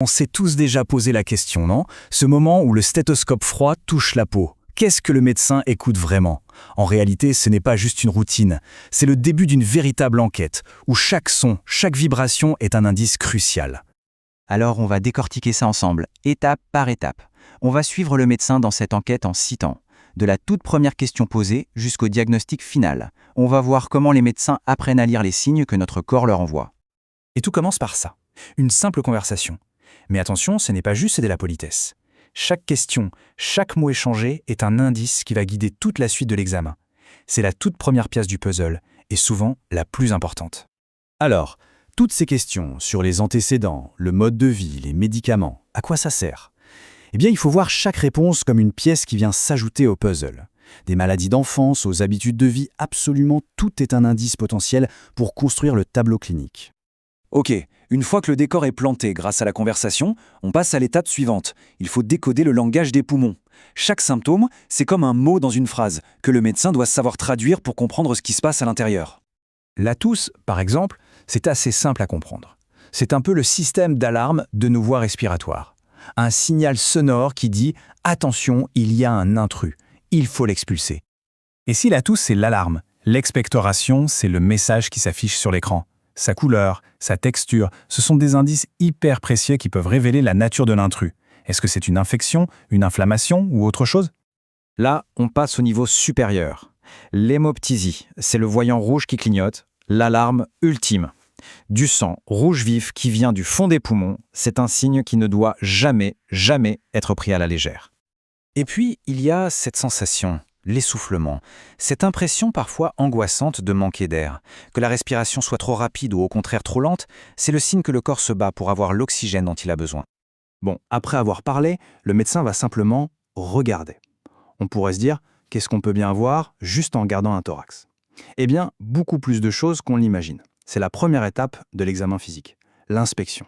On s'est tous déjà posé la question, non? Ce moment où le stéthoscope froid touche la peau. Qu'est-ce que le médecin écoute vraiment? En réalité, ce n'est pas juste une routine. C'est le début d'une véritable enquête, où chaque son, chaque vibration est un indice crucial. Alors on va décortiquer ça ensemble, étape par étape. On va suivre le médecin dans cette enquête en 6 temps. De la toute première question posée jusqu'au diagnostic final. On va voir comment les médecins apprennent à lire les signes que notre corps leur envoie. Et tout commence par ça, une simple conversation. Mais attention, ce n'est pas juste de la politesse. Chaque question, chaque mot échangé est un indice qui va guider toute la suite de l'examen. C'est la toute première pièce du puzzle, et souvent la plus importante. Alors, toutes ces questions sur les antécédents, le mode de vie, les médicaments, à quoi ça sert? Eh bien, il faut voir chaque réponse comme une pièce qui vient s'ajouter au puzzle. Des maladies d'enfance aux habitudes de vie, absolument tout est un indice potentiel pour construire le tableau clinique. Ok, une fois que le décor est planté grâce à la conversation, on passe à l'étape suivante. Il faut décoder le langage des poumons. Chaque symptôme, c'est comme un mot dans une phrase, que le médecin doit savoir traduire pour comprendre ce qui se passe à l'intérieur. La toux, par exemple, c'est assez simple à comprendre. C'est un peu le système d'alarme de nos voies respiratoires. Un signal sonore qui dit « Attention, il y a un intrus, il faut l'expulser ». Et si la toux, c'est l'alarme, l'expectoration, c'est le message qui s'affiche sur l'écran. Sa couleur, sa texture, ce sont des indices hyper précieux qui peuvent révéler la nature de l'intrus. Est-ce que c'est une infection, une inflammation ou autre chose? Là, on passe au niveau supérieur. L'hémoptysie, c'est le voyant rouge qui clignote, l'alarme ultime. Du sang rouge vif qui vient du fond des poumons, c'est un signe qui ne doit jamais, jamais être pris à la légère. Et puis, il y a cette sensation, l'essoufflement, cette impression parfois angoissante de manquer d'air. Que la respiration soit trop rapide ou au contraire trop lente, c'est le signe que le corps se bat pour avoir l'oxygène dont il a besoin. Bon, après avoir parlé, le médecin va simplement regarder. On pourrait se dire, qu'est-ce qu'on peut bien voir juste en regardant un thorax? Eh bien, beaucoup plus de choses qu'on l'imagine. C'est la première étape de l'examen physique, l'inspection.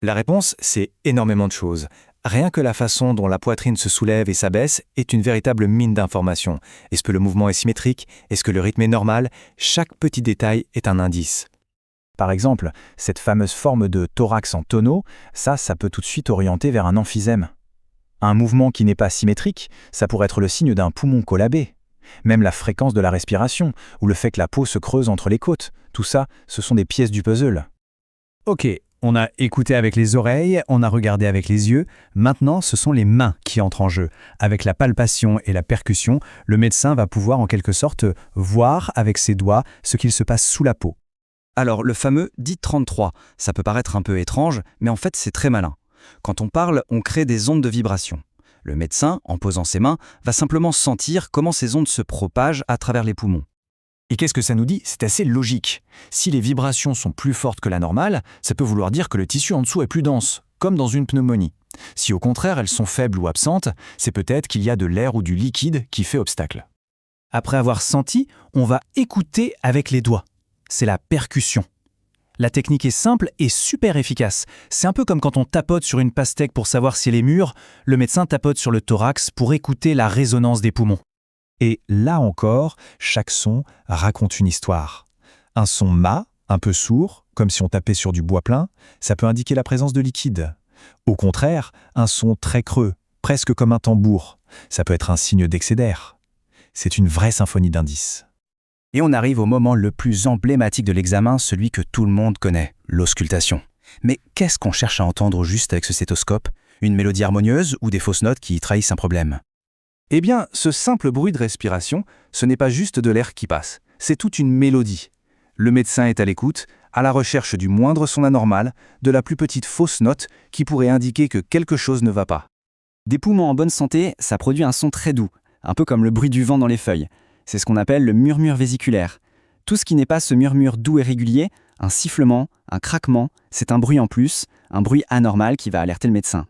La réponse, c'est énormément de choses. Rien que la façon dont la poitrine se soulève et s'abaisse est une véritable mine d'informations. Est-ce que le mouvement est symétrique? Est-ce que le rythme est normal? Chaque petit détail est un indice. Par exemple, cette fameuse forme de thorax en tonneau, ça peut tout de suite orienter vers un emphysème. Un mouvement qui n'est pas symétrique, ça pourrait être le signe d'un poumon collabé. Même la fréquence de la respiration, ou le fait que la peau se creuse entre les côtes, tout ça, ce sont des pièces du puzzle. Ok, on a écouté avec les oreilles, on a regardé avec les yeux, maintenant ce sont les mains qui entrent en jeu. Avec la palpation et la percussion, le médecin va pouvoir en quelque sorte voir avec ses doigts ce qu'il se passe sous la peau. Alors, le fameux dit 33, ça peut paraître un peu étrange, mais en fait c'est très malin. Quand on parle, on crée des ondes de vibration. Le médecin, en posant ses mains, va simplement sentir comment ces ondes se propagent à travers les poumons. Et qu'est-ce que ça nous dit? C'est assez logique. Si les vibrations sont plus fortes que la normale, ça peut vouloir dire que le tissu en dessous est plus dense, comme dans une pneumonie. Si au contraire elles sont faibles ou absentes, c'est peut-être qu'il y a de l'air ou du liquide qui fait obstacle. Après avoir senti, on va écouter avec les doigts. C'est la percussion. La technique est simple et super efficace. C'est un peu comme quand on tapote sur une pastèque pour savoir si elle est mûre, le médecin tapote sur le thorax pour écouter la résonance des poumons. Et là encore, chaque son raconte une histoire. Un son mat, un peu sourd, comme si on tapait sur du bois plein, ça peut indiquer la présence de liquide. Au contraire, un son très creux, presque comme un tambour, ça peut être un signe d'excès d'air. C'est une vraie symphonie d'indices. Et on arrive au moment le plus emblématique de l'examen, celui que tout le monde connaît, l'auscultation. Mais qu'est-ce qu'on cherche à entendre juste avec ce stéthoscope? Une mélodie harmonieuse ou des fausses notes qui trahissent un problème? Eh bien, ce simple bruit de respiration, ce n'est pas juste de l'air qui passe, c'est toute une mélodie. Le médecin est à l'écoute, à la recherche du moindre son anormal, de la plus petite fausse note qui pourrait indiquer que quelque chose ne va pas. Des poumons en bonne santé, ça produit un son très doux, un peu comme le bruit du vent dans les feuilles. C'est ce qu'on appelle le murmure vésiculaire. Tout ce qui n'est pas ce murmure doux et régulier, un sifflement, un craquement, c'est un bruit en plus, un bruit anormal qui va alerter le médecin.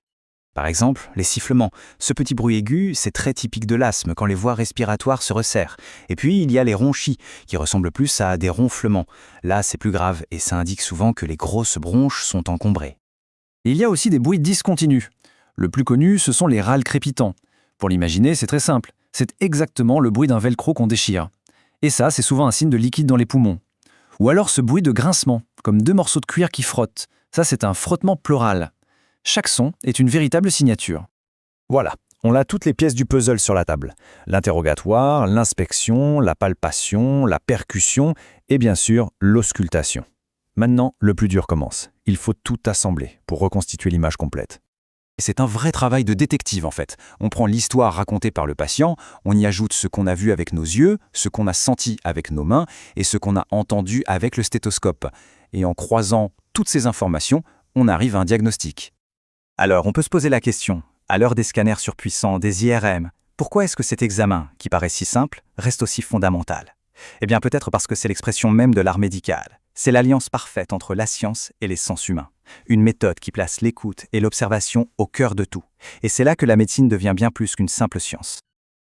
Par exemple, les sifflements. Ce petit bruit aigu, c'est très typique de l'asthme quand les voies respiratoires se resserrent. Et puis, il y a les ronchis, qui ressemblent plus à des ronflements. Là, c'est plus grave et ça indique souvent que les grosses bronches sont encombrées. Il y a aussi des bruits discontinus. Le plus connu, ce sont les râles crépitants. Pour l'imaginer, c'est très simple. C'est exactement le bruit d'un velcro qu'on déchire. Et ça, c'est souvent un signe de liquide dans les poumons. Ou alors ce bruit de grincement, comme deux morceaux de cuir qui frottent. Ça, c'est un frottement pleural. Chaque son est une véritable signature. Voilà, on a toutes les pièces du puzzle sur la table. L'interrogatoire, l'inspection, la palpation, la percussion et bien sûr l'auscultation. Maintenant, le plus dur commence. Il faut tout assembler pour reconstituer l'image complète. C'est un vrai travail de détective en fait. On prend l'histoire racontée par le patient, on y ajoute ce qu'on a vu avec nos yeux, ce qu'on a senti avec nos mains et ce qu'on a entendu avec le stéthoscope. Et en croisant toutes ces informations, on arrive à un diagnostic. Alors, on peut se poser la question, à l'heure des scanners surpuissants, des IRM, pourquoi est-ce que cet examen, qui paraît si simple, reste aussi fondamental? Eh bien peut-être parce que c'est l'expression même de l'art médical. C'est l'alliance parfaite entre la science et les sens humains. Une méthode qui place l'écoute et l'observation au cœur de tout. Et c'est là que la médecine devient bien plus qu'une simple science.